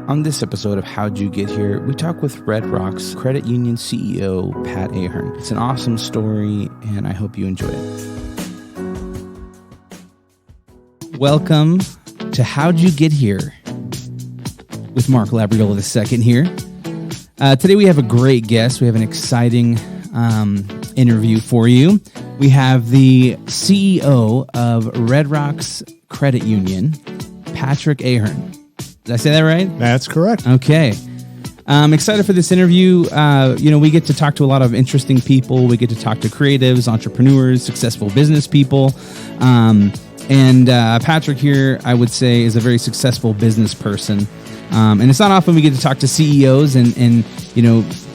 On this episode of How'd You Get Here, we talk with Red Rock's Credit Union CEO, Pat Ahern. It's an awesome story, and I hope you enjoy it. Welcome to How'd You Get Here with Mark Labriola II here. Today we have a great guest. We have an exciting interview for you. We have the CEO of Red Rock's Credit Union, Patrick Ahern. Did I say that right? That's correct. Okay. I'm excited for this interview. We get to talk to a lot of interesting people. We get to talk to creatives, entrepreneurs, successful business people. And Patrick here, I would say, is a very successful business person. And it's not often we get to talk to CEOs and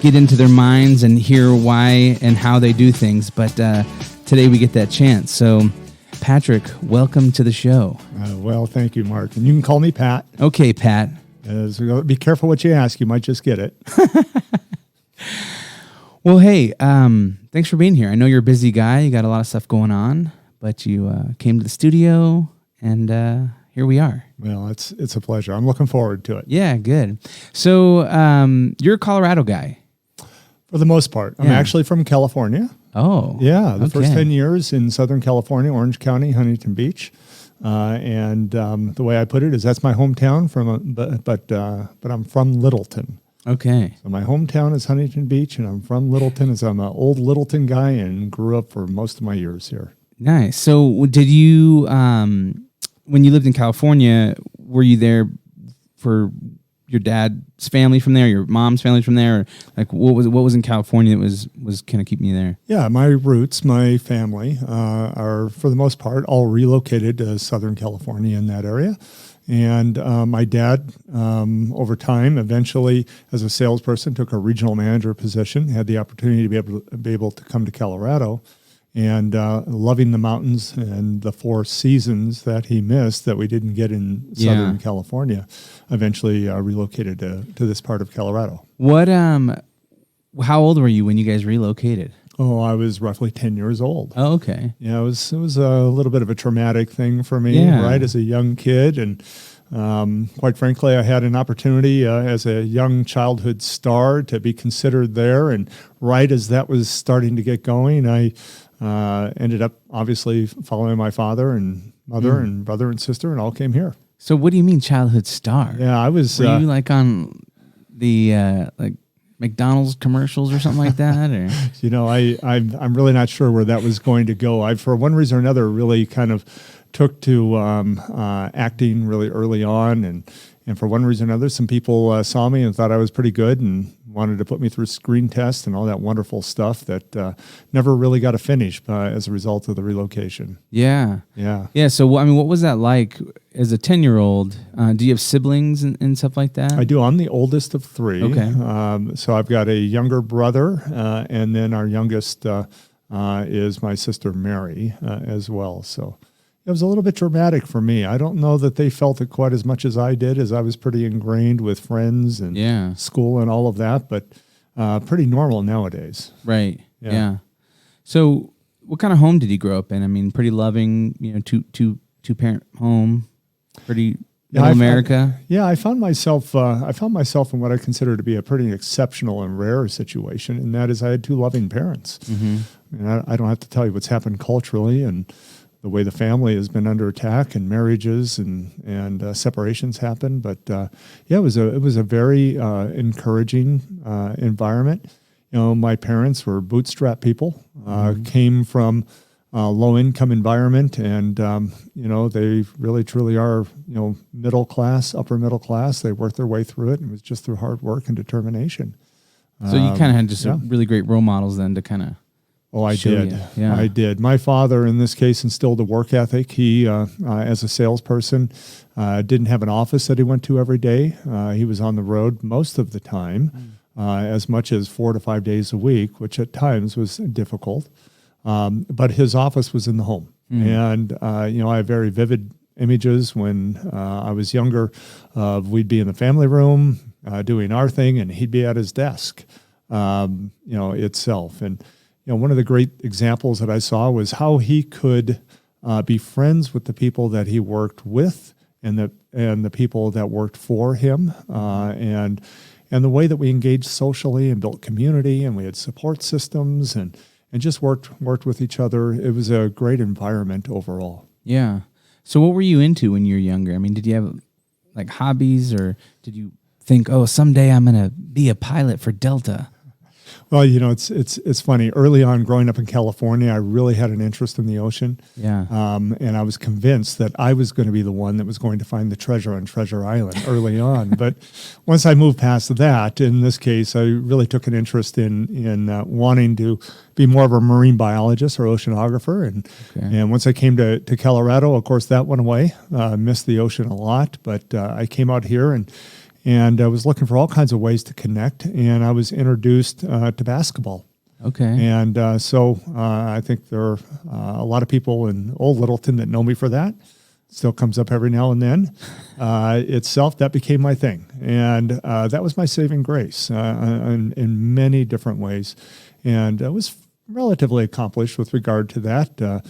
get into their minds and hear why and how they do things. But today we get that chance. So, Patrick, welcome to the show. Well, thank you, Mark. And you can call me Pat. Okay, Pat. Be careful what you ask. You might just get it. Well, hey, thanks for being here. I know you're a busy guy. You got a lot of stuff going on, but you came to the studio, and here we are. Well, it's a pleasure. I'm looking forward to it. Yeah, good. So you're a Colorado guy. For the most part. I'm actually from California. Oh. Yeah, the first 10 years in Southern California, Orange County, Huntington Beach. And the way I put it is that's my hometown, but I'm from Littleton. Okay. So my hometown is Huntington Beach, and I'm from Littleton, as I'm an old Littleton guy and grew up for most of my years here. Nice. So did you, when you lived in California, were you there for your dad's family from there, your mom's family from there? Or like what was in California that was kind of keeping you there? Yeah, my roots, my family are, for the most part, all relocated to Southern California in that area. And my dad, over time, eventually, as a salesperson, took a regional manager position, had the opportunity to be able to come to Colorado. And loving the mountains and the four seasons that he missed that we didn't get in Southern California, eventually relocated to this part of Colorado. What? How old were you when you guys relocated? Oh, I was roughly 10 years old. Oh, okay. Yeah, it was a little bit of a traumatic thing for me, right, as a young kid. And quite frankly, I had an opportunity as a young childhood star to be considered there. And right as that was starting to get going, I ended up obviously following my father and mother and brother and sister, and all came here. So what do you mean childhood star? Yeah, I was. Were you like on the like McDonald's commercials or something like that? Or I'm really not sure where that was going to go. I, for one reason or another, really kind of took to acting really early on, and for one reason or another, some people saw me and thought I was pretty good and wanted to put me through screen tests and all that wonderful stuff that never really got to finish as a result of the relocation. Yeah. So, what was that like as a 10-year-old? Do you have siblings and stuff like that? I do. I'm the oldest of three. Okay. So I've got a younger brother, and then our youngest is my sister Mary as well. So it was a little bit dramatic for me. I don't know that they felt it quite as much as I did, as I was pretty ingrained with friends and school and all of that, but pretty normal nowadays. Right. Yeah. So what kind of home did you grow up in? I mean, pretty loving, two parent home, pretty middle America. I found myself in what I consider to be a pretty exceptional and rare situation, and that is I had two loving parents. Mm-hmm. And I don't have to tell you what's happened culturally and the way the family has been under attack and marriages and separations happen. But it was a very encouraging environment. My parents were bootstrap people, came from a low-income environment, and they really truly are middle class, upper middle class. They worked their way through it, and it was just through hard work and determination. So you kind of had just really great role models then to kind of. Oh, I did. Yeah. I did. My father, in this case, instilled a work ethic. He, as a salesperson, didn't have an office that he went to every day. He was on the road most of the time, as much as 4 to 5 days a week, which at times was difficult. But his office was in the home. And, I have very vivid images when I was younger. We'd be in the family room doing our thing, and he'd be at his desk, itself. And one of the great examples that I saw was how he could be friends with the people that he worked with the people that worked for him, and the way that we engaged socially and built community, and we had support systems and just worked with each other. It was a great environment overall. Yeah. So what were you into when you were younger? I mean, did you have like hobbies, or did you think, oh, someday I'm going to be a pilot for Delta? Well, it's funny. Early on, growing up in California, I really had an interest in the ocean. Yeah. And I was convinced that I was going to be the one that was going to find the treasure on Treasure Island early on. But once I moved past that, in this case, I really took an interest in wanting to be more of a marine biologist or oceanographer. And once I came to Colorado, of course, that went away. Missed the ocean a lot, but I came out here and I was looking for all kinds of ways to connect, and I was introduced to basketball. Okay. And so I think there are a lot of people in Old Littleton that know me for that. Still comes up every now and then. Itself, that became my thing. And that was my saving grace in many different ways. And I was relatively accomplished with regard to that,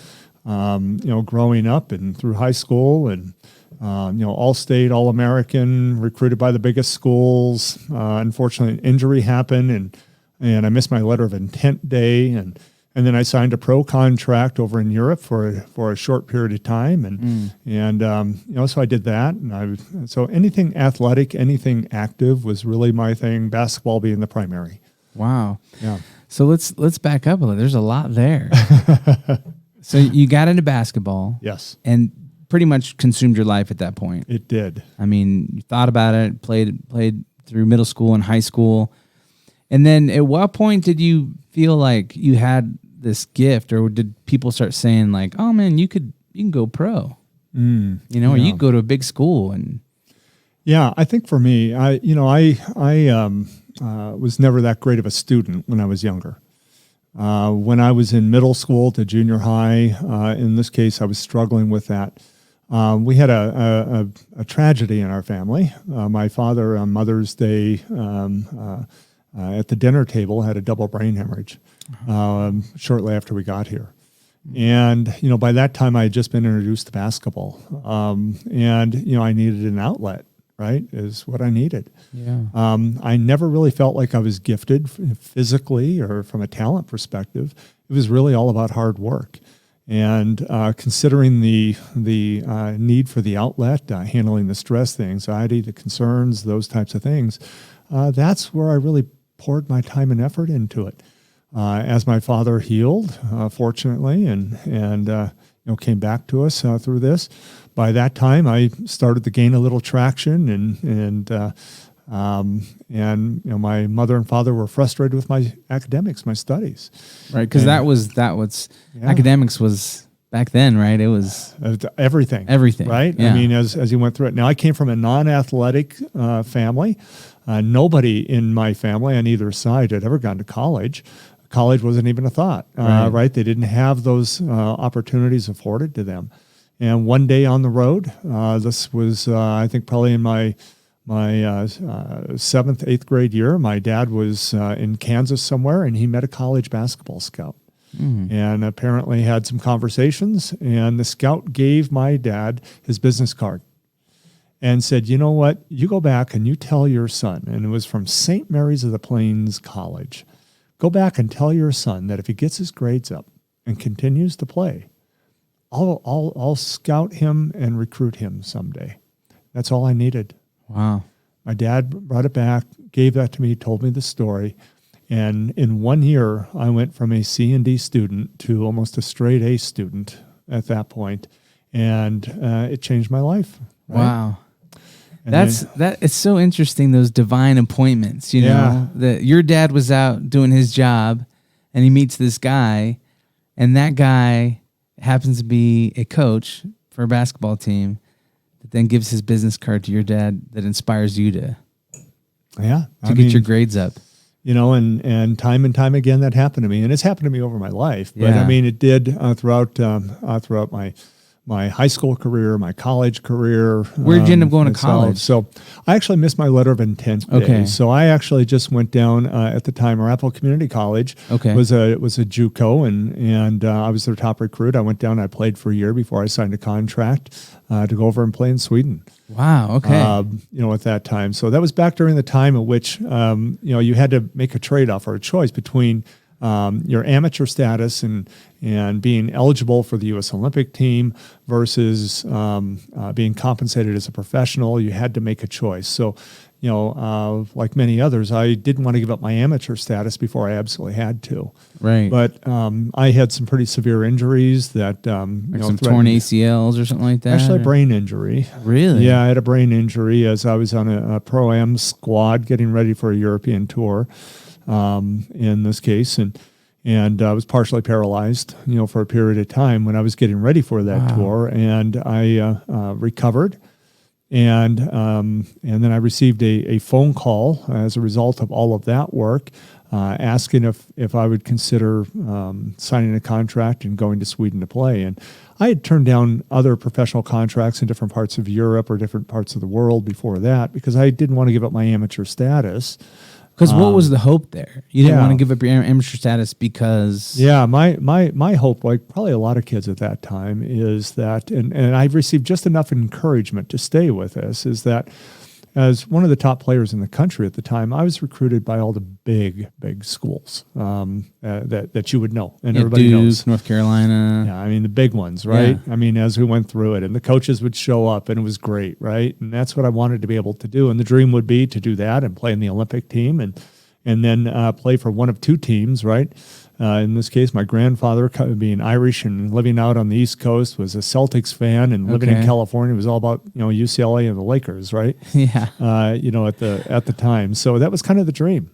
growing up and through high school, and all-state, all-American, recruited by the biggest schools. Unfortunately, an injury happened, and I missed my letter of intent day, and then I signed a pro contract over in Europe for a short period of time, so I did that, and so anything athletic, anything active was really my thing. Basketball being the primary. Wow. Yeah. So let's back up a little. There's a lot there. So you got into basketball. Yes. And pretty much consumed your life at that point. It did. I mean, you thought about it, played through middle school and high school. And then at what point did you feel like you had this gift, or did people start saying like, oh man, you can go pro, or you go to a big school? And yeah, I think for me, I was never that great of a student when I was younger. When I was in middle school to junior high, in this case, I was struggling with that. We had a tragedy in our family. My father, on Mother's Day, at the dinner table, had a double brain hemorrhage shortly after we got here. And, by that time, I had just been introduced to basketball. And I needed an outlet, right, is what I needed. Yeah. I never really felt like I was gifted physically or from a talent perspective. It was really all about hard work. And considering the need for the outlet, handling the stress, the anxiety, the concerns, those types of things, that's where I really poured my time and effort into it. As my father healed, fortunately, and came back to us through this, by that time I started to gain a little traction, and my mother and father were frustrated with my academics, my studies. Right, because academics was back then, right? It was everything, right? Yeah. I mean, as you went through it. Now, I came from a non-athletic family. Nobody in my family on either side had ever gone to college. College wasn't even a thought, right? They didn't have those opportunities afforded to them. And one day on the road, this was, I think, probably in my 7th, 8th grade year, my dad was in Kansas somewhere, and he met a college basketball scout. And apparently had some conversations, and the scout gave my dad his business card and said, you know what, you go back and you tell your son, and it was from St. Mary's of the Plains College, go back and tell your son that if he gets his grades up and continues to play, I'll scout him and recruit him someday. That's all I needed. Wow. My dad brought it back, gave that to me, told me the story. And in 1 year, I went from a C and D student to almost a straight A student at that point. And it changed my life. Right? Wow. It's so interesting, those divine appointments, know, that your dad was out doing his job and he meets this guy, and that guy happens to be a coach for a basketball team that then gives his business card to your dad that inspires you to get your grades up. And time and time again that happened to me, and it's happened to me over my life. But I mean, it did throughout my my high school career, my college career. Where'd you end up going to college? So I actually missed my letter of intent Okay. days. So I actually just went down at the time, Arapahoe Community College. Okay. was a JUCO, and I was their top recruit. I went down. I played for a year before I signed a contract to go over and play in Sweden. Wow. Okay. At that time. So that was back during the time at which you had to make a trade-off or a choice between your amateur status and being eligible for the U.S. Olympic team versus being compensated as a professional. You had to make a choice. So, like many others, I didn't want to give up my amateur status before I absolutely had to. Right. But I had some pretty severe injuries that some torn ACLs or something like that. Actually, a brain injury. Really? Yeah, I had a brain injury as I was on a Pro-Am squad getting ready for a European tour. In this case, and I was partially paralyzed, for a period of time when I was getting ready for that tour, and I recovered, and then I received a phone call as a result of all of that work, asking if I would consider signing a contract and going to Sweden to play. And I had turned down other professional contracts in different parts of Europe or different parts of the world before that because I didn't want to give up my amateur status. Because what was the hope there? You didn't want to give up your amateur status because... Yeah, my hope, like probably a lot of kids at that time, is that, and I've received just enough encouragement to stay with this, is that as one of the top players in the country at the time, I was recruited by all the big schools that you would know, and everybody Duke, knows. North Carolina. Yeah, I mean, the big ones, right? Yeah. I mean, as we went through it, and the coaches would show up, and it was great, right? And that's what I wanted to be able to do. And the dream would be to do that and play in the Olympic team and then play for one of two teams, right? In this case, my grandfather, being Irish and living out on the East Coast, was a Celtics fan, and living in California was all about UCLA and the Lakers, right? Yeah. At the time, so that was kind of the dream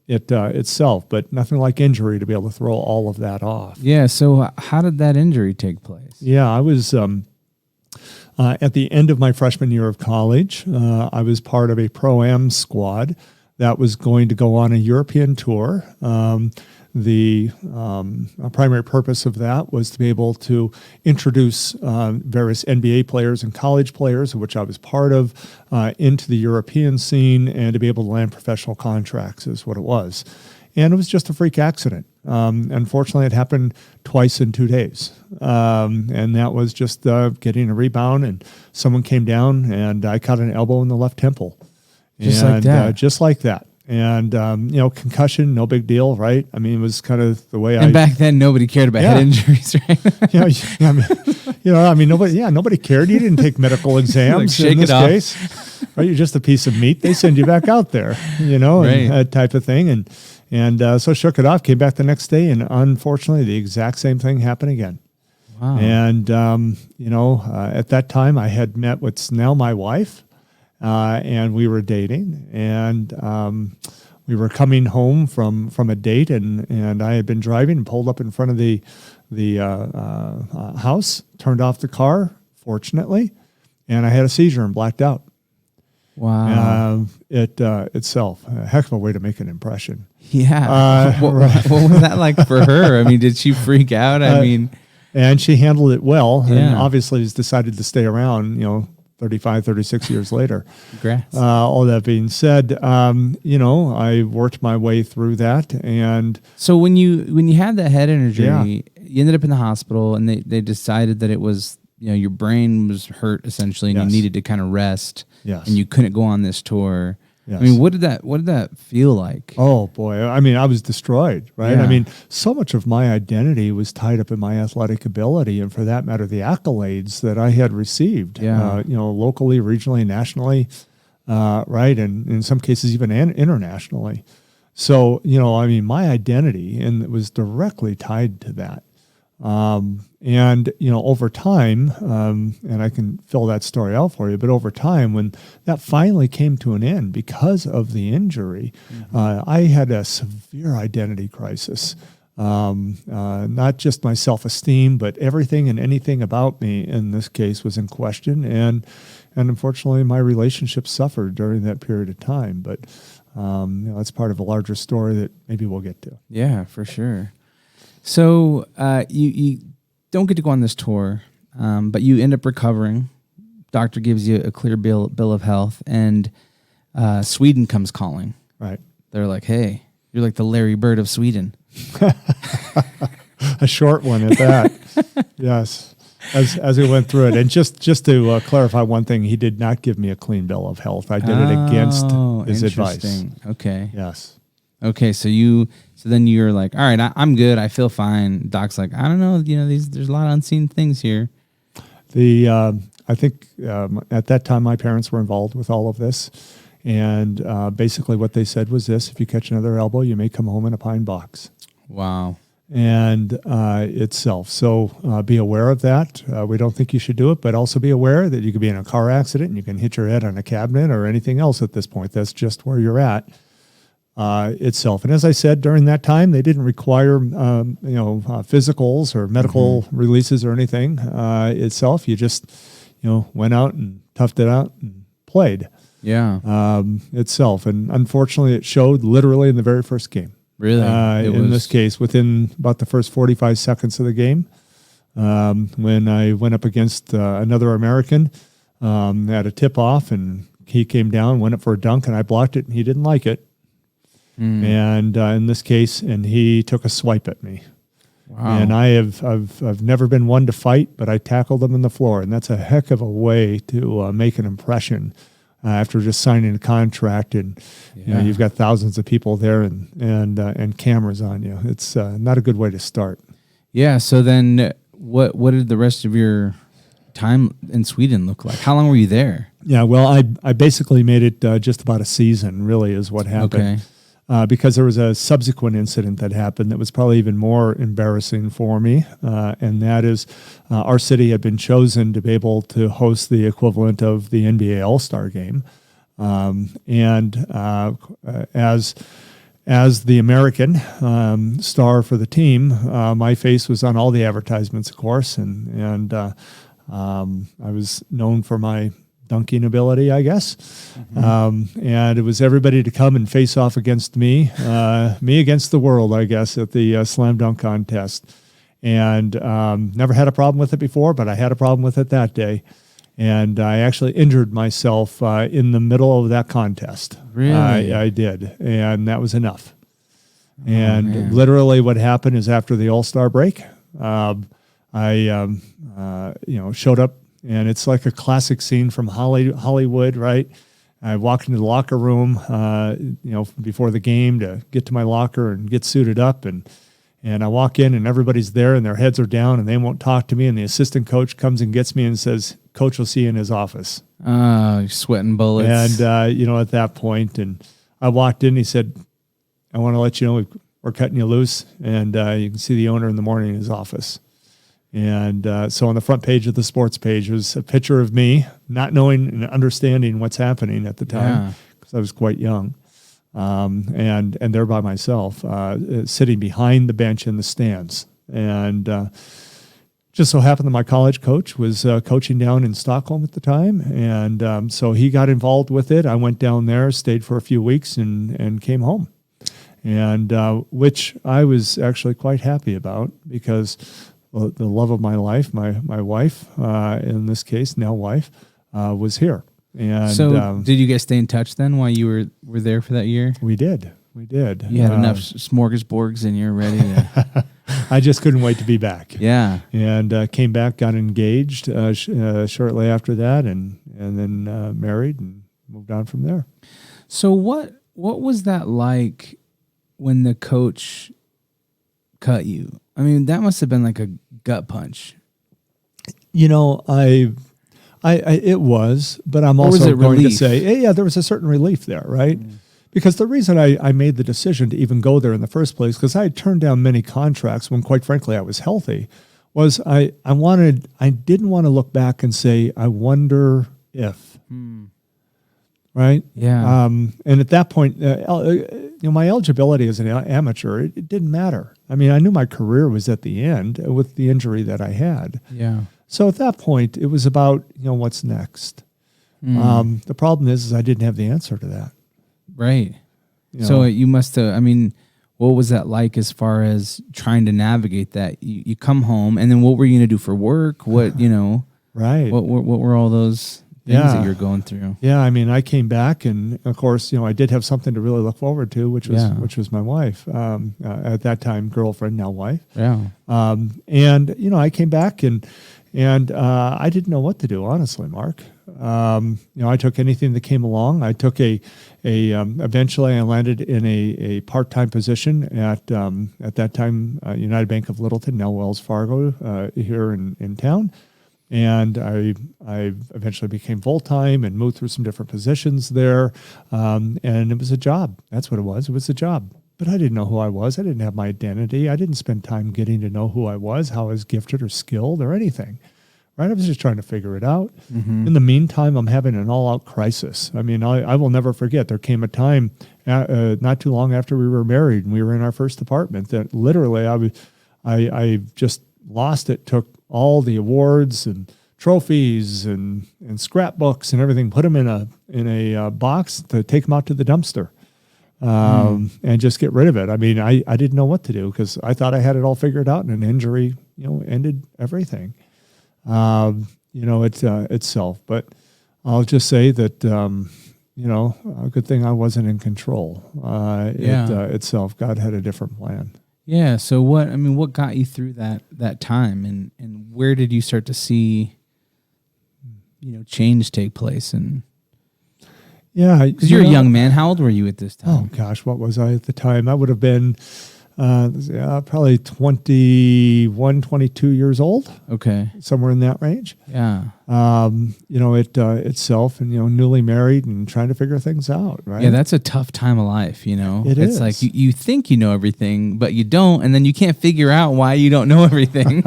itself, but nothing like injury to be able to throw all of that off. Yeah. So how did that injury take place? Yeah, I was at the end of my freshman year of college. I was part of a Pro-Am squad that was going to go on a European tour. The primary purpose of that was to be able to introduce various NBA players and college players, of which I was part of, into the European scene, and to be able to land professional contracts is what it was. And it was just a freak accident. Unfortunately, it happened twice in 2 days. And that was just getting a rebound, and someone came down, and I caught an elbow in the left temple. Just like that. Just like that. And, concussion, no big deal, right? I mean, it was kind of the way And back then, nobody cared about head injuries, right? Nobody cared. You didn't take medical exams Like, shake in this it off. case. Right? You're just a piece of meat. They send you back out there, and that type of thing. And so shook it off, came back the next day, and unfortunately, the exact same thing happened again. Wow. And, at that time, I had met what's now my wife. And we were dating, and we were coming home from a date, and I had been driving and pulled up in front of the house, turned off the car, fortunately, and I had a seizure and blacked out. Wow. Itself, a heck of a way to make an impression. Yeah. What was that like for her? I mean, did she freak out? And she handled it well, and Yeah. obviously has decided to stay around, 35, 36 years later. Congrats. All that being said, I worked my way through that. And so when you had that head injury, you ended up in the hospital, and they decided that it was, your brain was hurt essentially, and you needed to kind of rest. Yes. And you couldn't go on this tour. Yes. I mean, what did that feel like? Oh boy. I mean, I was destroyed, right? Yeah. I mean, so much of my identity was tied up in my athletic ability, and for that matter, the accolades that I had received, locally, regionally, nationally, right? And in some cases, even internationally. So, my identity and it was directly tied to that. Over time, and I can fill that story out for you, but over time, when that finally came to an end because of the injury, I had a severe identity crisis. Not just my self-esteem, but everything and anything about me in this case was in question. And unfortunately, my relationship suffered during that period of time. But, that's part of a larger story that maybe we'll get to. Yeah, for sure. So you don't get to go on this tour, but you end up recovering. Doctor gives you a clear bill of health, and Sweden comes calling. Right. They're like, "Hey, you're like the Larry Bird of Sweden." A short one at that. Yes. As we went through it. And just to clarify one thing, he did not give me a clean bill of health. I did it against his advice. Okay. Yes. Okay. So then you're like, all right, I'm good. I feel fine. Doc's like, I don't know. There's a lot of unseen things here. I think at that time, my parents were involved with all of this. And basically what they said was this: if you catch another elbow, you may come home in a pine box. Wow. And itself. So be aware of that. We don't think you should do it, but also be aware that you could be in a car accident and you can hit your head on a cabinet or anything else at this point. That's just where you're at itself. And as I said, during that time, they didn't require physicals or medical releases or anything itself. You just went out and toughed it out and played. Yeah. Itself. And unfortunately, it showed literally in the very first game. Really? In this case, within about the first 45 seconds of the game, when I went up against another American at a tip-off, and he came down, went up for a dunk, and I blocked it, and he didn't like it. And in this case, and he took a swipe at me. Wow. And I've never been one to fight, but I tackled him on the floor, and that's a heck of a way to make an impression. After just signing a contract, and you've got thousands of people there and cameras on you, it's not a good way to start. Yeah. So then, what did the rest of your time in Sweden look like? How long were you there? Yeah. Well, I basically made it just about a season. Really, is what happened. Because there was a subsequent incident that happened that was probably even more embarrassing for me, and that is our city had been chosen to be able to host the equivalent of the NBA All-Star Game, and as the American star for the team, my face was on all the advertisements, of course, and I was known for my dunking ability, I guess. And it was everybody to come and face off against me, me against the world, I guess, at the slam dunk contest. And never had a problem with it before, but I had a problem with it that day. And I actually injured myself in the middle of that contest. Really? I did. And that was enough. And literally what happened is after the All-Star break, I showed up. And it's like a classic scene from Hollywood, right? I walked into the locker room, before the game to get to my locker and get suited up. And I walk in and everybody's there and their heads are down and they won't talk to me. And the assistant coach comes and gets me and says, "Coach will see you in his office." Oh, you're sweating bullets. And, at that point, and I walked in, he said, "I want to let you know we're cutting you loose. And you can see the owner in the morning in his office." And so on the front page of the sports page was a picture of me, not knowing and understanding what's happening at the time, because I was quite young, and there by myself, sitting behind the bench in the stands. And just so happened that my college coach was coaching down in Stockholm at the time, and so he got involved with it. I went down there, stayed for a few weeks, and came home. And which I was actually quite happy about, because the love of my life, my wife, in this case, now wife, was here. And so did you guys stay in touch then while you were there for that year? We did. You had enough smorgasbords and you're ready to... I just couldn't wait to be back. Yeah. And came back, got engaged shortly after that, and then married and moved on from there. So what was that like when the coach cut you? I mean, that must have been like a gut punch. I it was, but I'm also going to say, there was a certain relief there, right? Because the reason I made the decision to even go there in the first place, because I had turned down many contracts when, quite frankly, I was healthy, was I didn't want to look back and say, I wonder if, right? Yeah. And at that point, my eligibility as an amateur, it didn't matter. I mean, I knew my career was at the end with the injury that I had. Yeah. So at that point, it was about, what's next. The problem is I didn't have the answer to that. Right. So you must have, what was that like as far as trying to navigate that? You come home, and then what were you going to do for work? What, Right. what were all those things that you're going through? Yeah, I mean, I came back, and of course, I did have something to really look forward to, which was my wife, at that time, girlfriend, now wife. Yeah. And I came back, and I didn't know what to do, honestly, Mark. I took anything that came along. I took eventually I landed in a part-time position at that time, United Bank of Littleton, now Wells Fargo, here in town. And I eventually became full-time and moved through some different positions there. And it was a job. That's what it was. It was a job. But I didn't know who I was. I didn't have my identity. I didn't spend time getting to know who I was, how I was gifted or skilled or anything. Right? I was just trying to figure it out. Mm-hmm. In the meantime, I'm having an all-out crisis. I mean, I will never forget. There came a time not too long after we were married and we were in our first apartment that literally I just lost it, took all the awards and trophies and scrapbooks and everything, put them in a box to take them out to the dumpster and just get rid of it. I mean, I didn't know what to do because I thought I had it all figured out, and an injury, ended everything. Itself. But I'll just say that, a good thing I wasn't in control. Itself, God had a different plan. Yeah. So what got you through that time, and where did you start to see, change take place? And because you're a young man, how old were you at this time? Oh gosh, what was I at the time? I would have been probably 21, 22 years old. Okay. Somewhere in that range. Yeah. Itself, and, newly married and trying to figure things out, right? Yeah, that's a tough time of life, It's is. like you think you know everything, but you don't, and then you can't figure out why you don't know everything.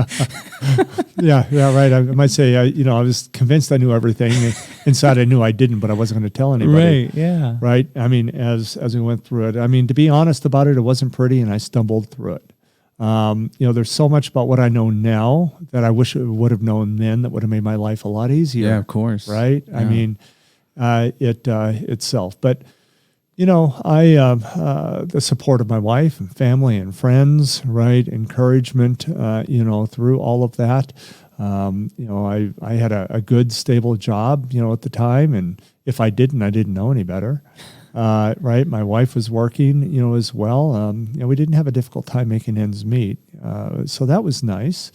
Yeah, right. I might say, I was convinced I knew everything. Inside I knew I didn't, but I wasn't going to tell anybody. Right, yeah. Right? I mean, as we went through it, I mean, to be honest about it, it wasn't pretty, and I stumbled through it. There's so much about what I know now that I wish I would have known then that would have made my life a lot easier. Yeah, of course. Right? Yeah. I mean, itself. But, the support of my wife and family and friends, right? Encouragement, through all of that. I had a good, stable job, at the time. And if I didn't know any better. Right. My wife was working, as well. We didn't have a difficult time making ends meet. So that was nice.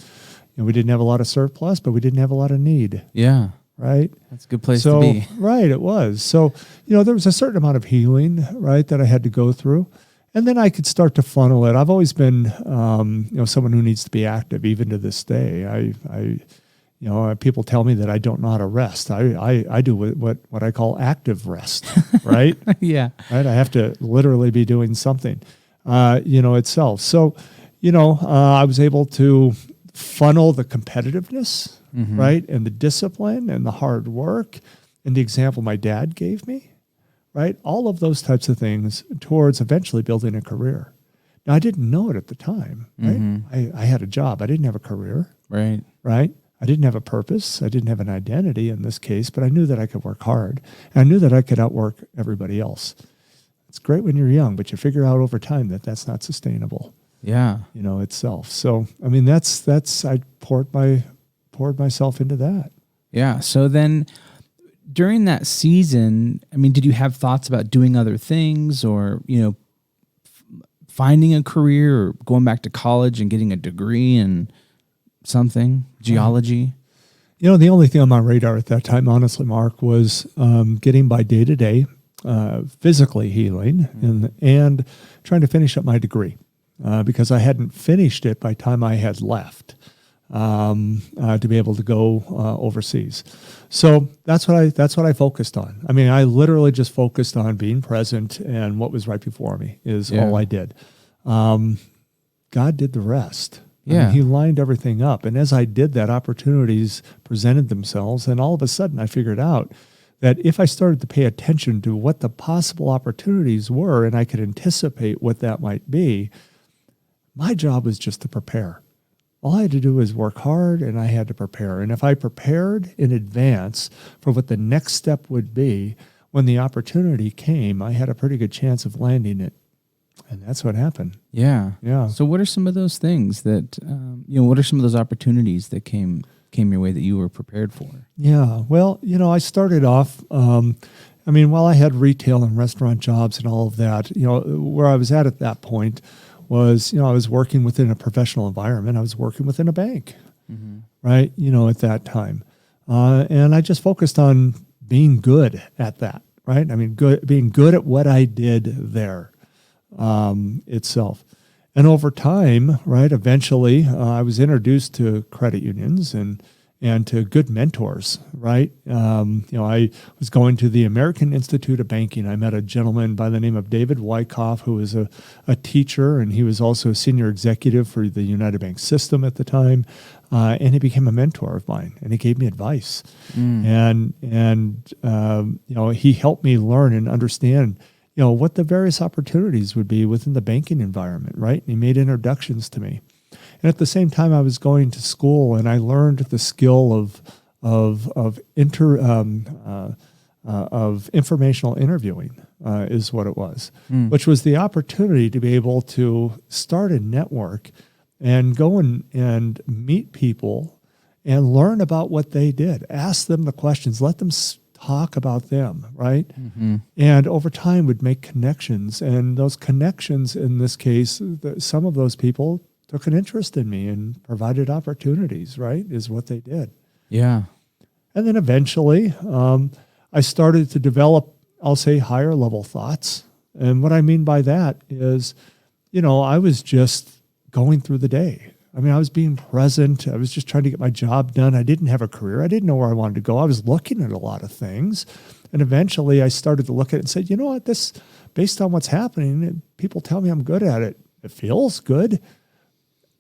We didn't have a lot of surplus, but we didn't have a lot of need. Yeah. Right. That's a good place to be. Right. It was. So, there was a certain amount of healing, right, that I had to go through. And then I could start to funnel it. I've always been, someone who needs to be active even to this day. People tell me that I don't know how to rest. I do what I call active rest, right? Yeah. Right. I have to literally be doing something, itself. So, I was able to funnel the competitiveness, mm-hmm. right, and the discipline and the hard work and the example my dad gave me, right? All of those types of things towards eventually building a career. Now, I didn't know it at the time, right? Mm-hmm. I had a job. I didn't have a career. Right. Right. I didn't have a purpose. I didn't have an identity in this case, but I knew that I could work hard. And I knew that I could outwork everybody else. It's great when you're young, but you figure out over time that that's not sustainable. Yeah. Itself. So, I mean, I poured myself into that. Yeah. So then during that season, I mean, did you have thoughts about doing other things or, finding a career or going back to college and getting a degree in something, geology? The only thing on my radar at that time, honestly, Mark, was getting by day to day, physically healing and trying to finish up my degree because I hadn't finished it by the time I had left to be able to go overseas. So that's what I focused on. I mean, I literally just focused on being present, and what was right before me is all I did. God did the rest. Yeah. I mean, he lined everything up. And as I did that, opportunities presented themselves. And all of a sudden I figured out that if I started to pay attention to what the possible opportunities were and I could anticipate what that might be, my job was just to prepare. All I had to do was work hard, and I had to prepare. And if I prepared in advance for what the next step would be, when the opportunity came, I had a pretty good chance of landing it And that's what happened. Yeah. Yeah. So what are some of those things that, what are some of those opportunities that came your way that you were prepared for? Yeah. Well, I started off, while I had retail and restaurant jobs and all of that, where I was at that point was, I was working within a professional environment. I was working within a bank, right? At that time. And I just focused on being good at that, right? Being good at what I did there itself. And over time, right, eventually I was introduced to credit unions and to good mentors, right? I was going to the American Institute of Banking. I met a gentleman by the name of David Wyckoff, who was a teacher, and he was also a senior executive for the United Bank system at the time. And he became a mentor of mine, and he gave me advice. And he helped me learn and understand, what the various opportunities would be within the banking environment, right? And he made introductions to me. And at the same time, I was going to school, and I learned the skill of informational interviewing, is what it was, which was the opportunity to be able to start a network and go and meet people and learn about what they did. Ask them the questions. Let them talk about them, right? And over time would make connections. And those connections, in this case, some of those people took an interest in me and provided opportunities, right, is what they did. Yeah. And then eventually I started to develop, I'll say, higher level thoughts. And what I mean by that is, I was just going through the day. I was being present. I was just trying to get my job done. I didn't have a career. I didn't know where I wanted to go. I was looking at a lot of things. And eventually I started to look at it and said, you know what, this, based on what's happening, people tell me I'm good at it. It feels good.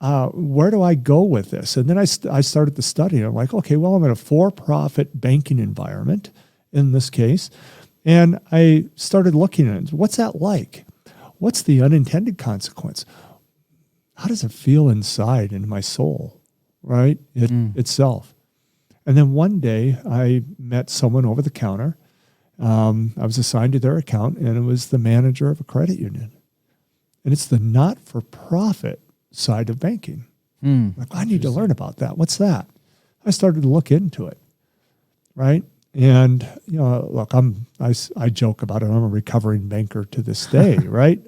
Where do I go with this? And then I started to study. And I'm like, okay, well, I'm in a for-profit banking environment in this case. And I started looking at it. What's that like? What's the unintended consequence? How does it feel inside in my soul, right? Itself. And then one day I met someone over the counter. I was assigned to their account, and it was the manager of a credit union. And it's the not-for-profit side of banking. Like, I need to learn about that. What's that? I started to look into it, right? And, look, I joke about it. I'm a recovering banker to this day, right?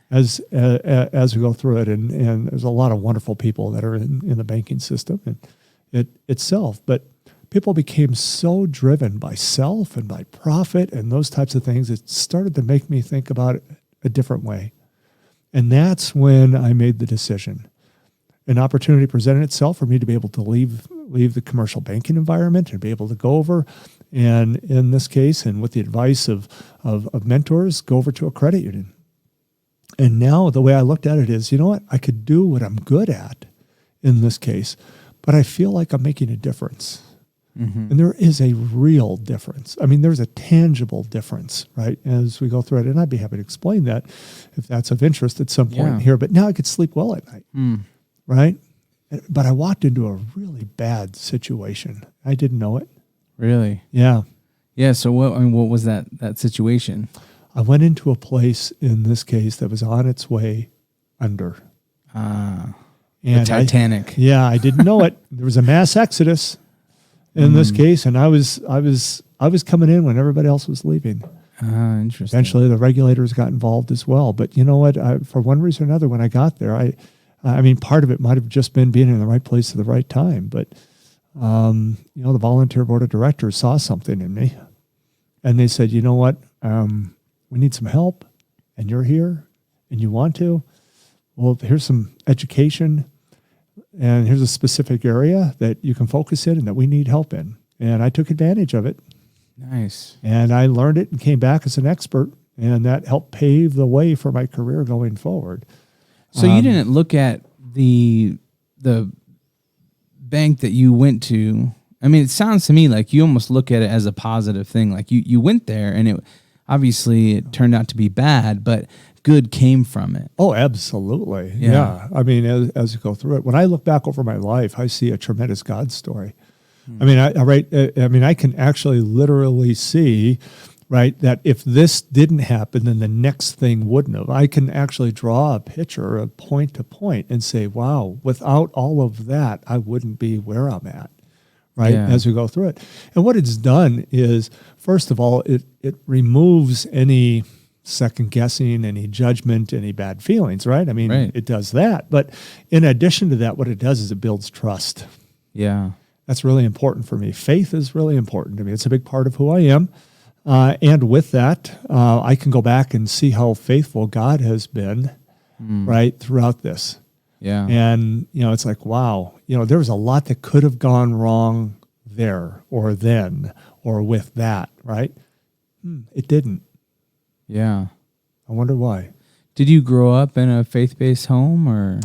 As we go through it, and there's a lot of wonderful people that are in the banking system and it itself. But people became so driven by self and by profit and those types of things, it started to make me think about it a different way. And that's when I made the decision. An opportunity presented itself for me to be able to leave the commercial banking environment and be able to go over, and in this case, and with the advice of mentors, go over to a credit union. And now the way I looked at it is, you know what? I could do what I'm good at in this case, but I feel like I'm making a difference. And there is a real difference. There's a tangible difference, right, as we go through it. And I'd be happy to explain that if that's of interest at some point here. But now I could sleep well at night, right? But I walked into a really bad situation. I didn't know it. Really? Yeah. Yeah. So what was that situation? I went into a place in this case that was on its way under. And the Titanic. I didn't know it. There was a mass exodus in this case, and I was coming in when everybody else was leaving. Interesting. Eventually, the regulators got involved as well. But you know what? For one reason or another, when I got there, part of it might have just been being in the right place at the right time. But the volunteer board of directors saw something in me, and they said, you know what? We need some help, and you're here, and you want to. Well, here's some education, and here's a specific area that you can focus in and that we need help in. And I took advantage of it. Nice. And I learned it and came back as an expert, and that helped pave the way for my career going forward. So you didn't look at the bank that you went to. It sounds to me like you almost look at it as a positive thing. Like you went there, and it turned out to be bad, but good came from it. Oh, absolutely. Yeah. As you go through it, when I look back over my life, I see a tremendous God story. I can actually literally see right? That if this didn't happen, then the next thing wouldn't have. I can actually draw a picture of point to point and say, wow, without all of that, I wouldn't be where I'm at, right? Yeah. As we go through it. And what it's done is, first of all, it removes any second guessing, any judgment, any bad feelings, right? I mean, Right. it does that. But in addition to that, what it does is it builds trust. Yeah. That's really important for me. Faith is really important to me. It's a big part of who I am. And with that, I can go back and see how faithful God has been, right, throughout this. Yeah. And, it's like, wow, there was a lot that could have gone wrong there or then or with that, right? It didn't. Yeah. I wonder why. Did you grow up in a faith-based home, or?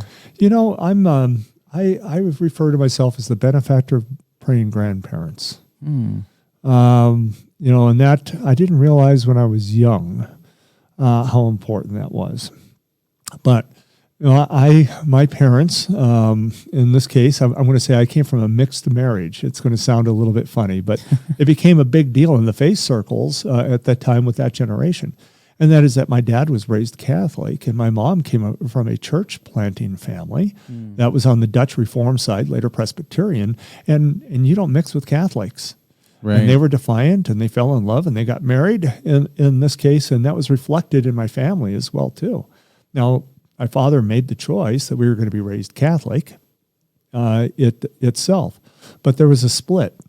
I refer to myself as the benefactor of praying grandparents. And that I didn't realize when I was young how important that was. But my parents, in this case, I'm going to say I came from a mixed marriage. It's going to sound a little bit funny, but it became a big deal in the faith circles at that time with that generation. And that is that my dad was raised Catholic, and my mom came from a church planting family that was on the Dutch Reform side, later Presbyterian, and you don't mix with Catholics. Right. And they were defiant, and they fell in love, and they got married in this case, and that was reflected in my family as well, too. Now, my father made the choice that we were going to be raised Catholic itself, but there was a split,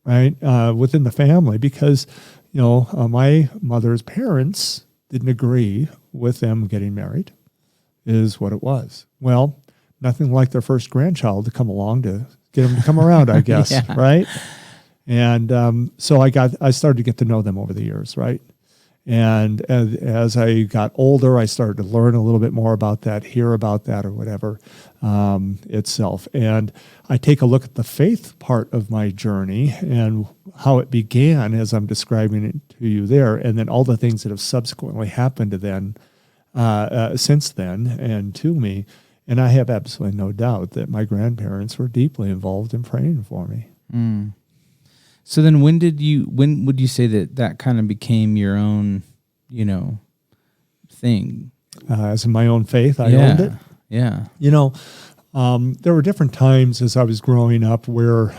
right, within the family because, my mother's parents didn't agree with them getting married, is what it was. Well, nothing like their first grandchild to come along to get them to come around, I guess, Yeah. right? And so I started to get to know them over the years, right? And as I got older, I started to learn a little bit more about that, hear about that or whatever itself. And I take a look at the faith part of my journey and how it began as I'm describing it to you there, and then all the things that have subsequently happened to then, since then and to me. And I have absolutely no doubt that my grandparents were deeply involved in praying for me. So then when would you say that kind of became your own, thing? As in my own faith, I owned it. Yeah. There were different times as I was growing up where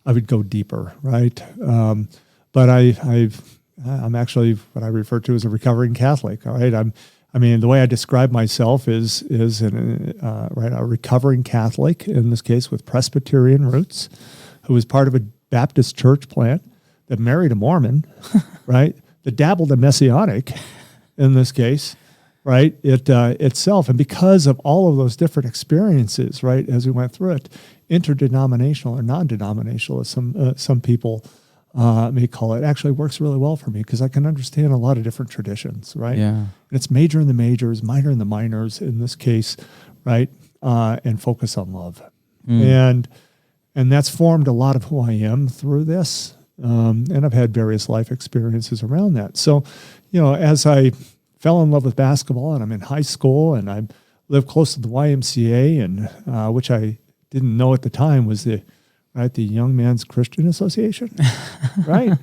I would go deeper, right? But I'm actually what I refer to as a recovering Catholic, all right? The way I describe myself is a recovering Catholic, in this case with Presbyterian roots, who was part of a Baptist church plant that married a Mormon, right? That dabbled in Messianic, in this case, right? Itself. And because of all of those different experiences, right, as we went through it, interdenominational or non-denominational, as some people may call it, actually works really well for me because I can understand a lot of different traditions, right? Yeah. And it's major in the majors, minor in the minors, in this case, right? And focus on love. And that's formed a lot of who I am through this. And I've had various life experiences around that. So, as I fell in love with basketball and I'm in high school and I live close to the YMCA, and which I didn't know at the time was the Young Man's Christian Association, right?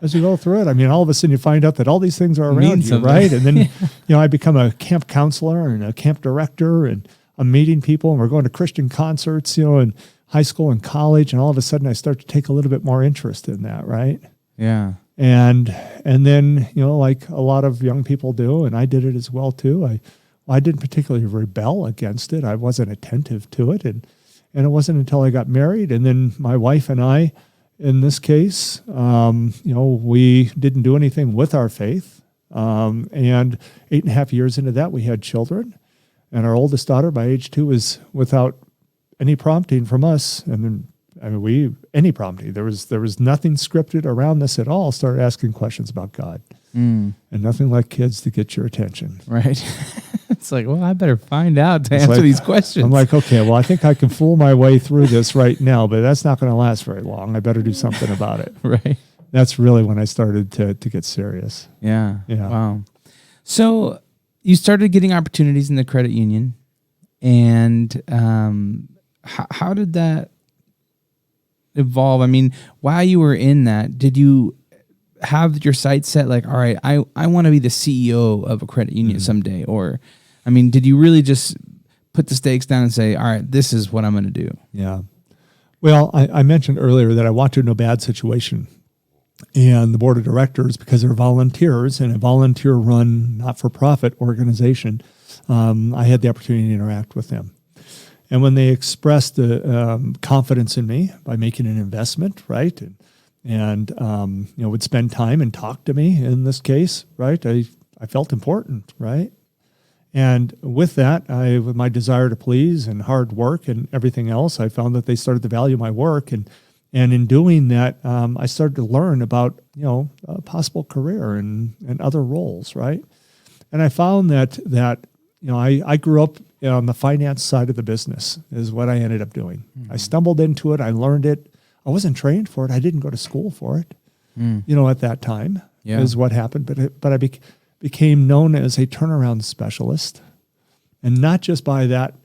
As you go through it, all of a sudden you find out that all these things are around you, right? And then, I become a camp counselor and a camp director, and I'm meeting people, and we're going to Christian concerts, in high school and college, and all of a sudden I start to take a little bit more interest in that, right? Yeah. And then, like a lot of young people do, and I did it as well too, I didn't particularly rebel against it. I wasn't attentive to it, and it wasn't until I got married, and then my wife and I, in this case, we didn't do anything with our faith, and 8.5 years into that, we had children, and our oldest daughter, by age 2, was without any prompting from us, and then any prompting. There was nothing scripted around this at all. Started asking questions about God, and nothing like kids to get your attention. Right. It's like, well, I better find out to answer these questions. I'm like, okay, well, I think I can fool my way through this right now, but that's not going to last very long. I better do something about it. Right. That's really when I started to get serious. Yeah. Yeah. Wow. So you started getting opportunities in the credit union, and how did that evolve? While you were in that, have your sights set like, all right, I want to be the CEO of a credit union someday? Or, I mean, did you really just put the stakes down and say, all right, this is what I'm going to do? Yeah. Well, I mentioned earlier that I walked into a bad situation, and the board of directors, because they're volunteers and a volunteer-run not-for-profit organization, I had the opportunity to interact with them. And when they expressed confidence in me by making an investment, right, and would spend time and talk to me in this case, right, I felt important, right? And with that, with my desire to please and hard work and everything else, I found that they started to value my work. And in doing that, I started to learn about, a possible career and other roles, right? And I found that I grew up on the finance side of the business is what I ended up doing. Mm-hmm. I stumbled into it. I learned it. I wasn't trained for it. I didn't go to school for it, at that time is what happened. But I became known as a turnaround specialist, and not just by that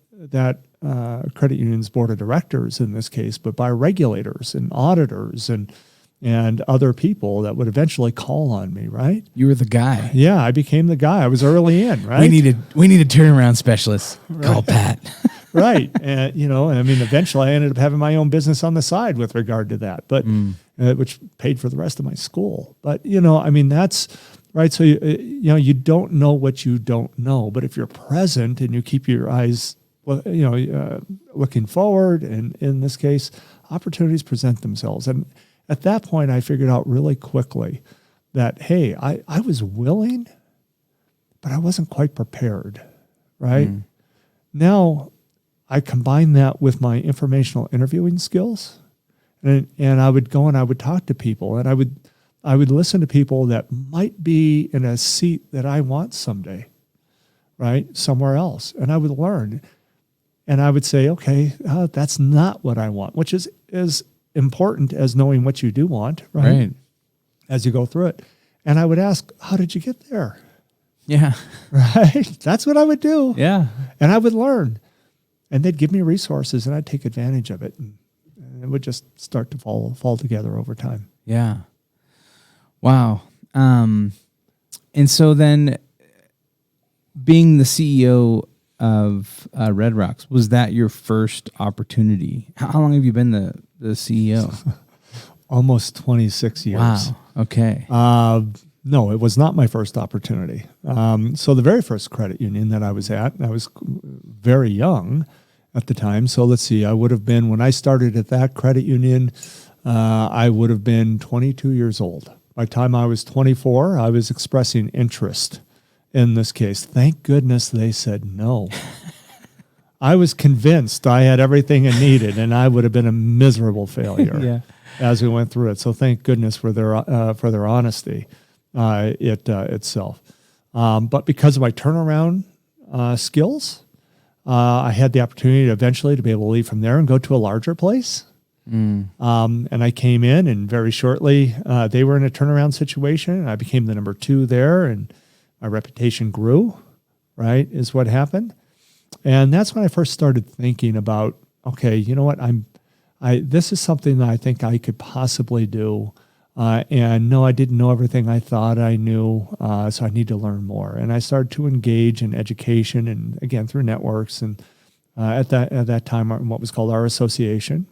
credit union's board of directors in this case, but by regulators and auditors and other people that would eventually call on me, right? You were the guy. Yeah, I became the guy. I was early in, right? We need a turnaround specialist. Right. Call Pat. Right. And, eventually I ended up having my own business on the side with regard to that, but which paid for the rest of my school. But, that's right. So, you don't know what you don't know, but if you're present and you keep your eyes, looking forward, and in this case, opportunities present themselves. And at that point, I figured out really quickly that, hey, I was willing, but I wasn't quite prepared, right? Now, I combine that with my informational interviewing skills, and I would go and I would talk to people, and I would listen to people that might be in a seat that I want someday, right, somewhere else, and I would learn, and I would say, okay, that's not what I want, which is important as knowing what you do want, right? As you go through it, and I would ask, how did you get there? Yeah, right. That's what I would do. Yeah, and I would learn. And they'd give me resources, and I'd take advantage of it, and it would just start to fall together over time. Yeah. Wow. And so then, being the CEO of Red Rocks, was that your first opportunity? How long have you been the CEO? Almost 26 years. Wow. Okay. No, it was not my first opportunity. So the very first credit union that I was at, I was very young at the time. So let's see, I would have been, when I started at that credit union, I would have been 22 years old. By the time I was 24, I was expressing interest in this case. Thank goodness they said no. I was convinced I had everything I needed, and I would have been a miserable failure as we went through it. So thank goodness for their honesty. Itself. But because of my turnaround skills, I had the opportunity eventually to be able to leave from there and go to a larger place. And I came in, and very shortly they were in a turnaround situation, and I became the number 2 there, and my reputation grew, right, is what happened. And that's when I first started thinking about, okay, you know what, this is something that I think I could possibly do. And no, I didn't know everything I thought I knew, so I need to learn more. And I started to engage in education, and again through networks, and at that time, what was called our association.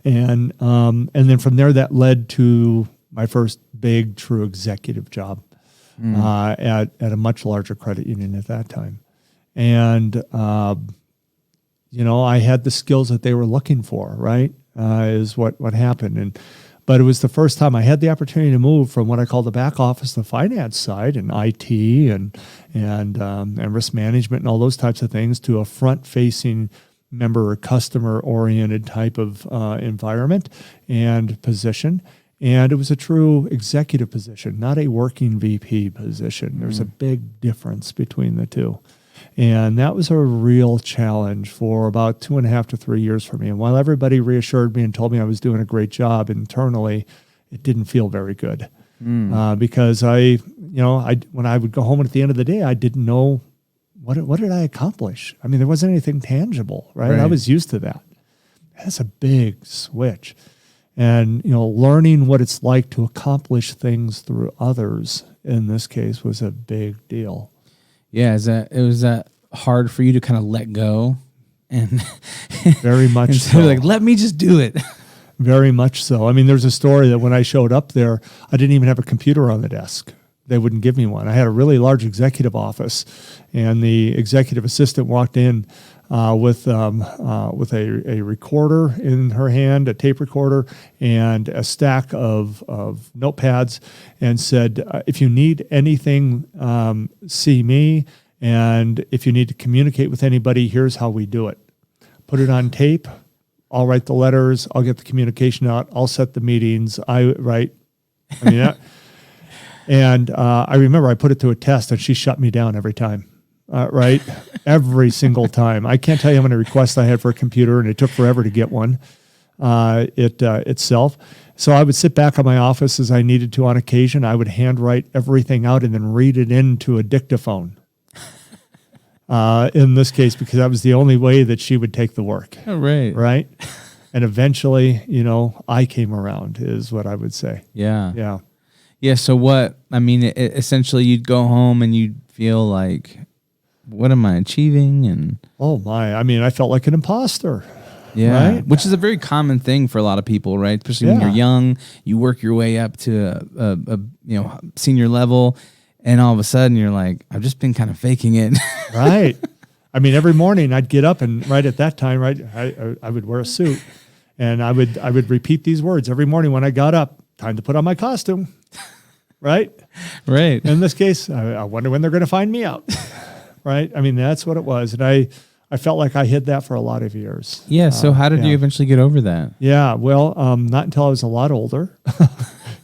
And then from there, that led to my first big, true executive job at a much larger credit union at that time. And I had the skills that they were looking for. Right, is what happened. But it was the first time I had the opportunity to move from what I call the back office, the finance side, and IT and risk management and all those types of things, to a front-facing, member or customer-oriented type of environment and position. And it was a true executive position, not a working VP position. There's a big difference between the two. And that was a real challenge for about 2.5 to 3 years for me. And while everybody reassured me and told me I was doing a great job internally, it didn't feel very good because when I would go home at the end of the day, I didn't know what did I accomplish. I mean, there wasn't anything tangible, right? I was used to that. That's a big switch. And, learning what it's like to accomplish things through others in this case was a big deal. Yeah. Was that hard for you to kind of let go? And very much and so. Like, let me just do it. Very much so. I mean, there's a story that when I showed up there, I didn't even have a computer on the desk. They wouldn't give me one. I had a really large executive office, and the executive assistant walked in with a recorder in her hand, a tape recorder, and a stack of notepads, and said, if you need anything, see me. And if you need to communicate with anybody, here's how we do it. Put it on tape. I'll write the letters. I'll get the communication out. I'll set the meetings. And I remember I put it to a test, and she shut me down every time. Right? Every single time. I can't tell you how many requests I had for a computer, and it took forever to get one itself. So I would sit back in my office as I needed to on occasion. I would handwrite everything out and then read it into a dictaphone. In this case, because that was the only way that she would take the work. Oh, right. Right? And eventually, I came around is what I would say. Yeah. Yeah. Yeah. So essentially you'd go home and you'd feel like, what am I achieving? And oh my, I felt like an imposter. Yeah. Right? Which is a very common thing for a lot of people, right? Especially when you're young, you work your way up to a senior level, and all of a sudden you're like, I've just been kind of faking it. Right. Every morning I'd get up, and right at that time, right, I would wear a suit, and I would repeat these words every morning when I got up. Time to put on my costume. Right. Right. In this case, I wonder when they're going to find me out. Right. That's what it was. And I felt like I hid that for a lot of years. Yeah. So how did you eventually get over that? Yeah. Well, not until I was a lot older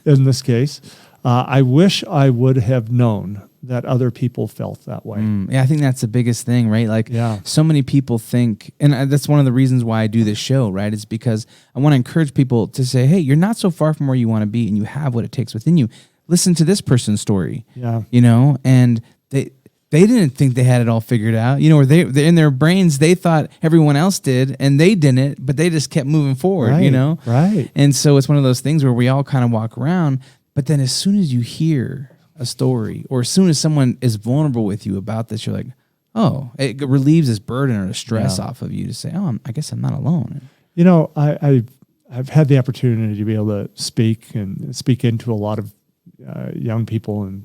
in this case. I wish I would have known that other people felt that way. Yeah, I think that's the biggest thing, right? Like, so many people think, and that's one of the reasons why I do this show, right? It's because I want to encourage people to say, hey, you're not so far from where you want to be, and you have what it takes within you. Listen to this person's story. Yeah. And they didn't think they had it all figured out, or they in their brains, they thought everyone else did, and they didn't, but they just kept moving forward, right, Right. And so it's one of those things where we all kind of walk around, but then as soon as you hear a story, or as soon as someone is vulnerable with you about this, you're like, oh, it relieves this burden or the stress off of you to say, oh, I guess I'm not alone. I've had the opportunity to be able to speak into a lot of young people and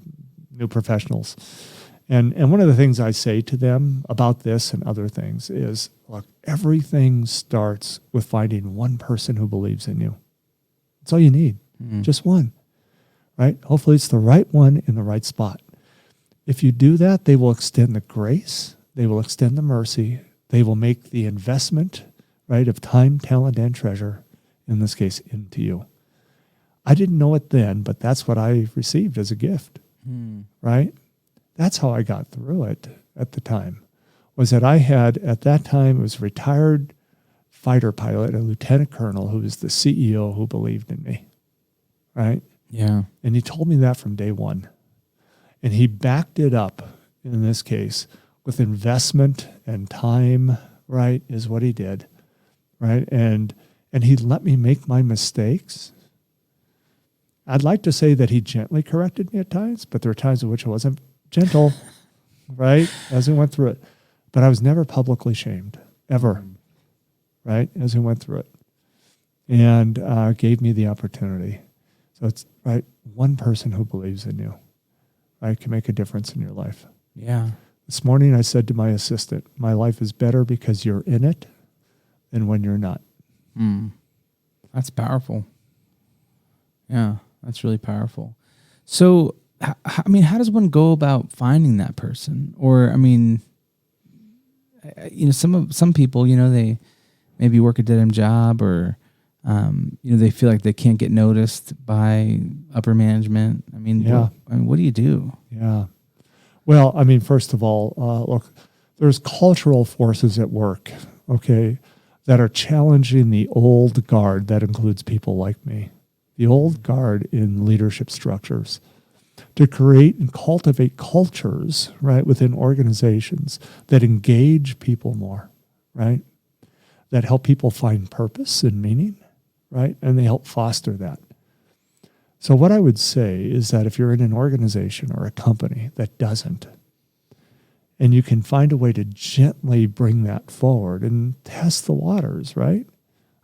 new professionals. And one of the things I say to them about this and other things is, look, everything starts with finding one person who believes in you. That's all you need. Just one. Right? Hopefully it's the right one in the right spot. If you do that, they will extend the grace, they will extend the mercy, they will make the investment, right, of time, talent, and treasure, in this case, into you. I didn't know it then, but that's what I received as a gift, right? That's how I got through it at the time, was that I had, at that time, it was a retired fighter pilot, a lieutenant colonel, who was the CEO who believed in me, right? Yeah. And he told me that from day one. And he backed it up, in this case, with investment and time, right, is what he did, right? And he let me make my mistakes. I'd like to say that he gently corrected me at times, but there were times in which I wasn't gentle, right, as we went through it. But I was never publicly shamed, ever, right, as we went through it. And gave me the opportunity. So it's, right, one person who believes in you, right, can make a difference in your life. Yeah. This morning I said to my assistant, my life is better because you're in it than when you're not. That's powerful. Yeah, that's really powerful. So, how does one go about finding that person? Or, some people, they maybe work a dead-end job, or they feel like they can't get noticed by upper management. What do you do? Yeah. Well, first of all, look, there's cultural forces at work, okay, that are challenging the old guard. That includes people like me, the old guard in leadership structures, to create and cultivate cultures, right, within organizations that engage people more, right, that help people find purpose and meaning, right? And they help foster that. So what I would say is that if you're in an organization or a company that doesn't, and you can find a way to gently bring that forward and test the waters, right?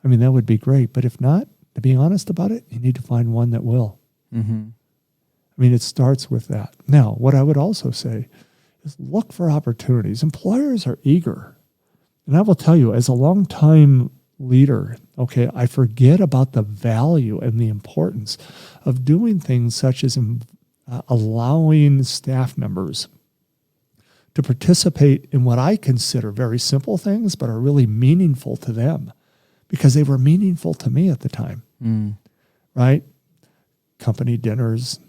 I mean, that would be great. But if not, to be honest about it, you need to find one that will. Mm-hmm. I mean, it starts with that. Now, what I would also say is look for opportunities. Employers are eager. And I will tell you, as a longtime leader, okay, I forget about the value and the importance of doing things such as allowing staff members to participate in what I consider very simple things, but are really meaningful to them because they were meaningful to me at the time, right? Company dinners,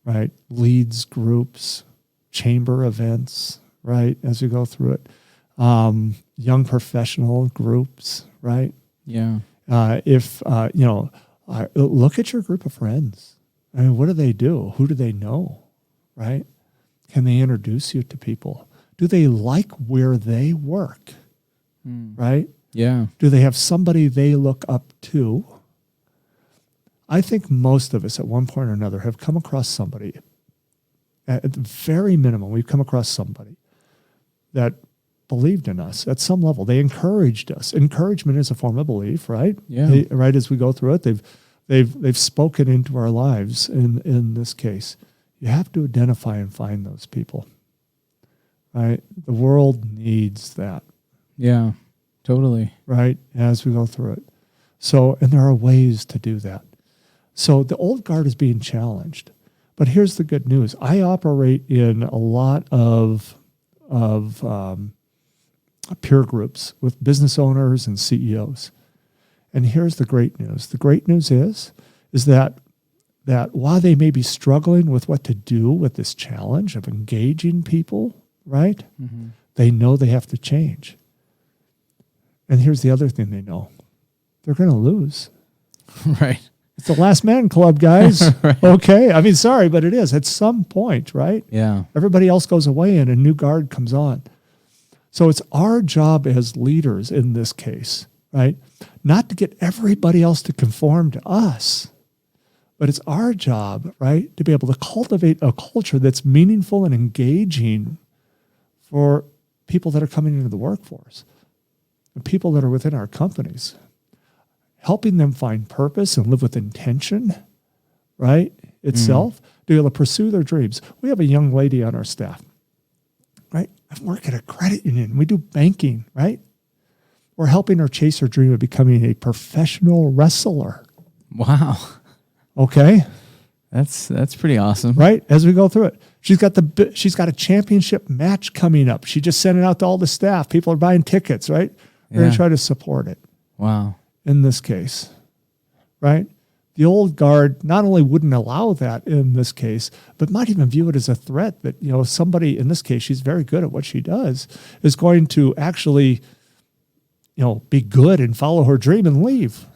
right? Leads groups, chamber events, right? As we go through it, young professional groups, right? Yeah. Look at your group of friends. I mean, what do they do? Who do they know, right? Can they introduce you to people? Do they like where they work, right? Yeah. Do they have somebody they look up to? I think most of us at one point or another have come across somebody, at the very minimum, we've come across somebody that believed in us at some level. They encouraged us. Encouragement is a form of belief, right? Yeah. Right as we go through it, they've spoken into our lives in this case. You have to identify and find those people, right? The world needs that. Yeah, totally. Right, as we go through it. So, and there are ways to do that. So the old guard is being challenged. But here's the good news. I operate in a lot of peer groups with business owners and CEOs. And here's the great news. The great news is that while they may be struggling with what to do with this challenge of engaging people, right? Mm-hmm. They know they have to change. And here's the other thing they know. They're going to lose. Right. It's the last man club, guys. Right. Okay. I mean, sorry, but it is at some point, right? Yeah. Everybody else goes away and a new guard comes on. So it's our job as leaders in this case, right? Not to get everybody else to conform to us, but it's our job, right, to be able to cultivate a culture that's meaningful and engaging for people that are coming into the workforce, and people that are within our companies, helping them find purpose and live with intention, right, itself, to be able to pursue their dreams. We have a young lady on our staff, right? I work at a credit union. We do banking, right? We're helping her chase her dream of becoming a professional wrestler. Wow. Okay. That's pretty awesome. Right? As we go through it. She's got a championship match coming up. She just sent it out to all the staff. People are buying tickets, right? We're going to try to support it. Wow. In this case, right? The old guard not only wouldn't allow that in this case, but might even view it as a threat that, somebody, in this case, she's very good at what she does, is going to actually, be good and follow her dream and leave.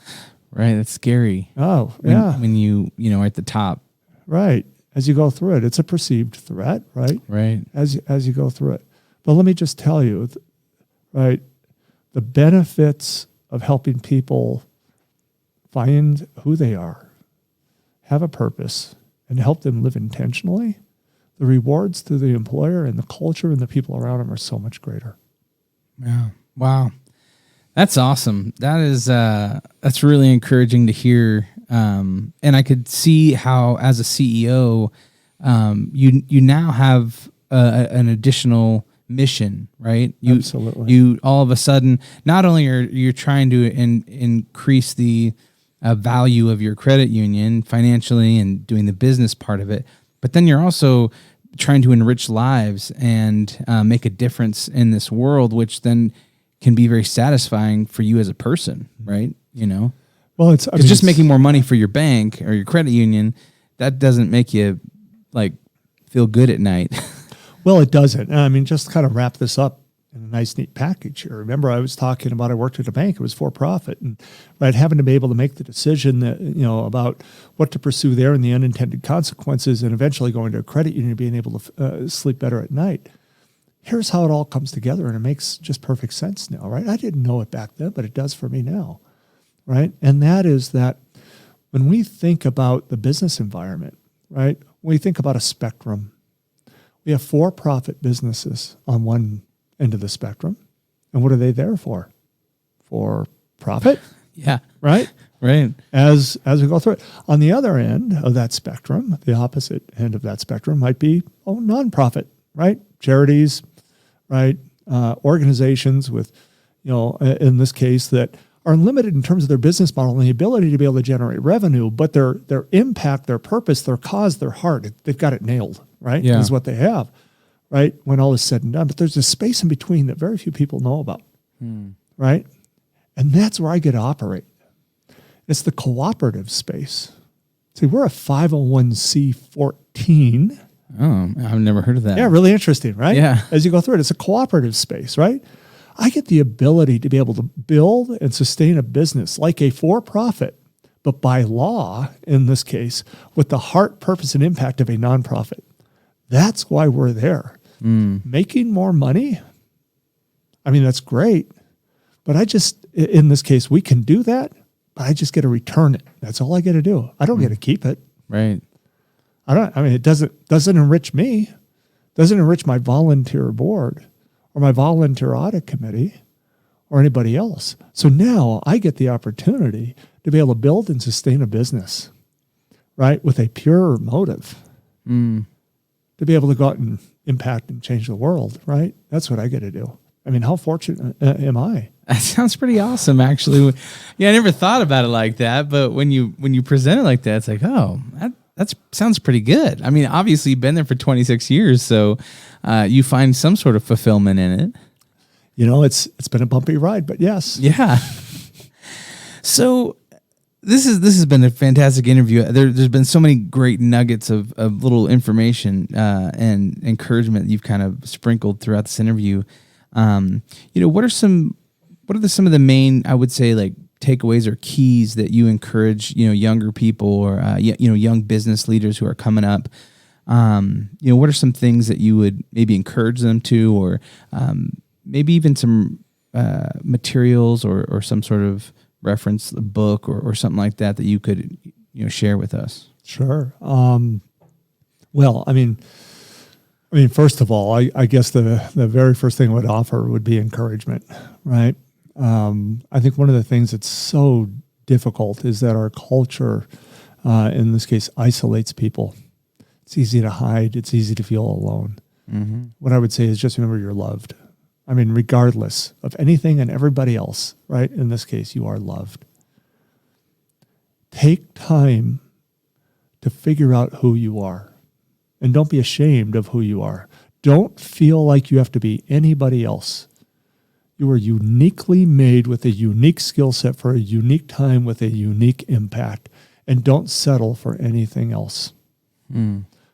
Right. That's scary. Oh, yeah. When you are at the top. Right. As you go through it, it's a perceived threat, right? Right. As you go through it. But let me just tell you, right, the benefits of helping people find who they are, have a purpose, and help them live intentionally, the rewards to the employer and the culture and the people around them are so much greater. Yeah. Wow. That's awesome. That is that's really encouraging to hear. And I could see how, as a CEO, you now have an additional mission, right? Absolutely. You all of a sudden, not only are you trying to increase the value of your credit union financially and doing the business part of it, but then you're also trying to enrich lives and make a difference in this world, which then can be very satisfying for you as a person, right? Well, it's just making more money for your bank or your credit union. That doesn't make you feel good at night. Well, it doesn't. I mean, just to kind of wrap this up in a nice, neat package here. Remember, I was talking about I worked at a bank. It was for profit, and right, having to be able to make the decision that about what to pursue there and the unintended consequences, and eventually going to a credit union and being able to sleep better at night. Here's how it all comes together, and it makes just perfect sense now, right? I didn't know it back then, but it does for me now, right? And that is that when we think about the business environment, right, when we think about a spectrum, we have for-profit businesses on one end of the spectrum. And what are they there for? For profit? Yeah. Right? Right. As we go through it. On the other end of that spectrum, the opposite end of that spectrum might be nonprofit, right? Charities, right? Organizations with, in this case, that are limited in terms of their business model and the ability to be able to generate revenue, but their impact, their purpose, their cause, their heart, they've got it nailed, right? Yeah. Is what they have, right? When all is said and done. But there's a space in between that very few people know about, right? And that's where I get to operate. It's the cooperative space. See, we're a 501c14. Oh, I've never heard of that. Yeah, really interesting, right? Yeah. As you go through it, it's a cooperative space, right? I get the ability to be able to build and sustain a business like a for-profit, but by law, in this case, with the heart, purpose, and impact of a nonprofit. That's why we're there. Making more money, I mean, that's great. But in this case, we can do that, but I just get to return it. That's all I get to do. I don't get to keep it. Right. It doesn't enrich me. Doesn't enrich my volunteer board or my volunteer audit committee or anybody else. So now I get the opportunity to be able to build and sustain a business, right, with a pure motive to be able to go out and impact and change the world, right? That's what I get to do. I mean, how fortunate am I? That sounds pretty awesome, actually. Yeah, I never thought about it like that, but when you present it like that, it's like, oh, that sounds pretty good. I mean, obviously you've been there for 26 years, so you find some sort of fulfillment in it. It's been a bumpy ride, but yes. Yeah. So this has been a fantastic interview. There's been so many great nuggets of little information and encouragement that you've kind of sprinkled throughout this interview. What are some of the main, I would say, like takeaways or keys that you encourage, younger people or, young business leaders who are coming up? What are some things that you would maybe encourage them to, or maybe even some materials or some sort of reference, a book or something like that you could, share with us? Sure. Well, I mean, first of all, I guess the very first thing I would offer would be encouragement, right? I think one of the things that's so difficult is that our culture, in this case, isolates people. It's easy to hide. It's easy to feel alone. Mm-hmm. What I would say is just remember you're loved. I mean, regardless of anything and everybody else, right? In this case, you are loved. Take time to figure out who you are. And don't be ashamed of who you are. Don't feel like you have to be anybody else. You are uniquely made with a unique skill set for a unique time with a unique impact. And don't settle for anything else.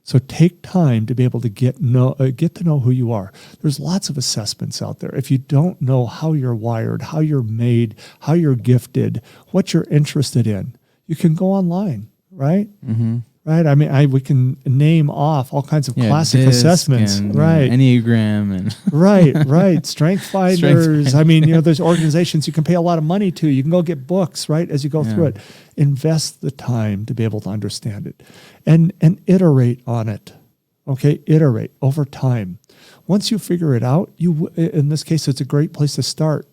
So take time to be able to get to know who you are. There's lots of assessments out there. If you don't know how you're wired, how you're made, how you're gifted, what you're interested in, you can go online, right? Mm-hmm. Right. I mean, we can name off all kinds of classic assessments, and, right? Enneagram and right. Strength finders. I mean, there's organizations you can pay a lot of money to. You can go get books, right? As you go through it, invest the time to be able to understand it, and iterate on it. Okay, iterate over time. Once you figure it out, in this case, it's a great place to start,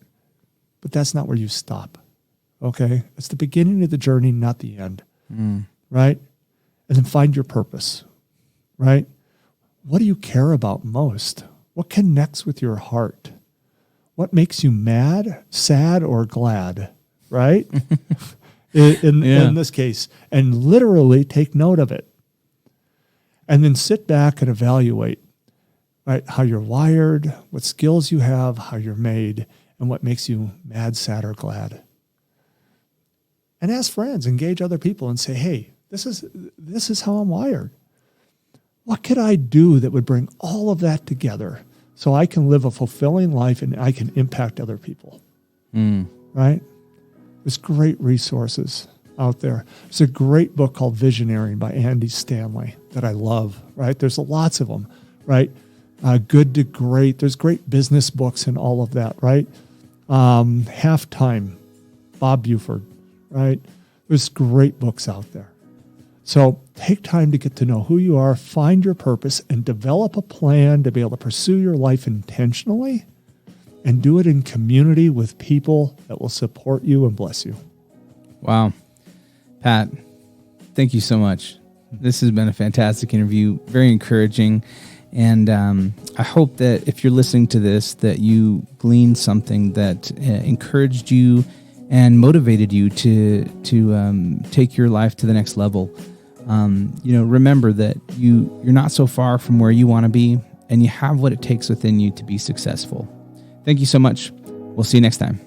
but that's not where you stop. Okay, it's the beginning of the journey, not the end. Right. And then find your purpose, right? What do you care about most? What connects with your heart? What makes you mad, sad, or glad, right? in this case, and literally take note of it. And then sit back and evaluate, right, how you're wired, what skills you have, how you're made, and what makes you mad, sad, or glad. And ask friends, engage other people, and say, hey, this is how I'm wired. What could I do that would bring all of that together so I can live a fulfilling life and I can impact other people? Right? There's great resources out there. There's a great book called Visioneering by Andy Stanley that I love, right? There's lots of them, right? Good to Great. There's great business books and all of that, right? Halftime, Bob Buford, right? There's great books out there. So take time to get to know who you are, find your purpose, and develop a plan to be able to pursue your life intentionally and do it in community with people that will support you and bless you. Wow. Pat, thank you so much. This has been a fantastic interview, very encouraging. And I hope that if you're listening to this, that you gleaned something that encouraged you and motivated you to take your life to the next level. Remember that you're not so far from where you want to be, and you have what it takes within you to be successful. Thank you so much. We'll see you next time.